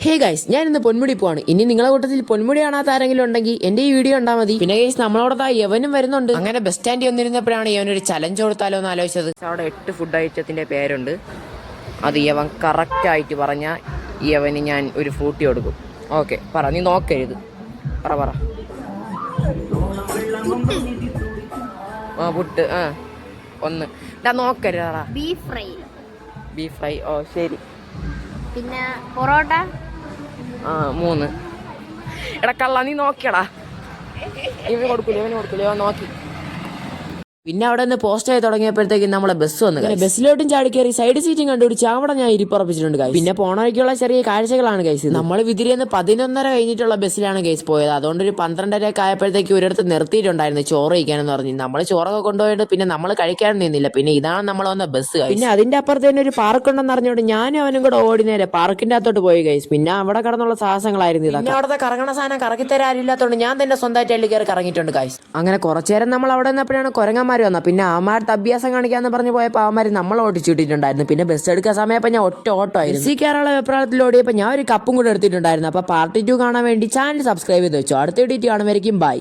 Hey guys, ഞാൻ ഇന്ന് പൊന്മുടി പോവാണ്. ഇനി നിങ്ങളെ കൂട്ടത്തിൽ പൊന്മുടി കാണാത്ത ആരെങ്കിലും ഉണ്ടെങ്കിൽ എന്റെ ഈ വീഡിയോ ഉണ്ടാ മതി. പിന്നെ ഗൈസ്, നമ്മളോടൊപ്പം യവനും വരുന്നുണ്ട്. അങ്ങനെ ബസ് സ്റ്റാൻഡിൽ വന്നിരുന്നപ്പോഴാണ് യവനൊരു ചലഞ്ച് കൊടുത്താലോ എന്ന് ആലോചിച്ചത്. അവിടെ 8 ഫുഡ് ഐറ്റത്തിന്റെ പേരുണ്ട്. അത് യവൻ കറക്റ്റ് ആയിട്ട് പറഞ്ഞാൽ യവന് ഞാൻ ഒരു ഫ്രൂട്ടി കൊടുക്കും. ഓക്കെ, പറ, നീ നോക്കരുത്, പറ. പുട്ട്, ഒന്ന് നോക്കരുതാ. ബീഫ് ഫ്രൈ, ഓ ശരി. പിന്നെ പൊറോട്ട 3. എടാ കള്ള, നീ നോക്കിയടാ. ഇവന് കൊടുക്കൂല നോക്കി. പിന്നെ അവിടെ നിന്ന് പോസ്റ്റ് ആയി തുടങ്ങിയപ്പോഴത്തേക്കും നമ്മളെ ബസ് വന്നു. ബസ്സിലോട്ടും ചാടി കയറി സൈഡ് സീറ്റും കണ്ടുപിടിച്ച് അവിടെ ഞാൻ ഇരിപ്പുറപ്പിച്ചിട്ടുണ്ട് ഗൈസ്. പിന്നെ പോണ വഴിക്കുള്ള ചെറിയ കാഴ്ചകളാണ് ഗൈസ്. നമ്മൾ വിതിരിയെന്ന് 11:30 കഴിഞ്ഞിട്ടുള്ള ബസ്സിലാണ് ഗൈസ് പോയത്. അതുകൊണ്ട് ഒരു 12:30 ആയപ്പോഴത്തേക്ക് ഒരിടത്ത് നിർത്തിയിട്ടുണ്ടായിരുന്നു ചോറ് കഴിക്കാനെന്ന് പറഞ്ഞു. നമ്മൾ ചോറൊക്കെ കൊണ്ടുപോയിട്ട് പിന്നെ നമ്മൾ കഴിക്കാൻ നിന്നില്ല. പിന്നെ ഇതാണ് നമ്മൾ വന്ന ബസ്. പിന്നെ അതിന്റെ അപ്പുറത്ത് തന്നെ ഒരു പാർക്ക് ഉണ്ടെന്ന് അറിഞ്ഞുകൊണ്ട് ഞാനും അവനും കൂടെ ഓടി നേരെ പാർക്കിന്റെ അകത്തോട്ട് പോയി ഗൈസ്. പിന്നെ അവിടെ കടന്നുള്ള സാഹസങ്ങളായിരുന്നു ഇതൊക്കെ. പിന്നെ അവിടുത്തെ കറങ്ങണ സാധനം കറക്കി തരാനില്ലാത്തതുകൊണ്ട് ഞാൻ തന്നെ സ്വന്തമായിട്ട് അതിൽ കയറി കറങ്ങിയിട്ടുണ്ട് ഗൈസ്. അങ്ങനെ കുറച്ചു നേരം നമ്മൾ അവിടെ നിന്നപ്പോഴാണ് കുരങ്ങന്മാർ വന്ന. പിന്നെ അവന്മാരുടെ അഭ്യാസം കാണിക്കാന്ന് പറഞ്ഞു പോയപ്പോൾ അവന്മാർ നമ്മളെ ഓടിച്ചിട്ടിട്ടുണ്ടായിരുന്നു. പിന്നെ ബസ് എടുക്കാൻ സമയപ്പോൾ ഞാൻ ഒറ്റ ഓട്ടോ ആയിരുന്നു. ബസ്സിൽ കയറാനുള്ള വെപ്രാളത്തിൽ ഓടിയപ്പോൾ ഞാൻ ഒരു കപ്പും കൂടെ എടുത്തിട്ടുണ്ടായിരുന്നു. അപ്പോൾ പാർട്ട് 2 കാണാൻ വേണ്ടി ചാനൽ സബ്സ്ക്രൈബ് ചെയ്ത് വെച്ചു. അടുത്ത വീഡിയോ കാണുമായിരിക്കും. ബൈ.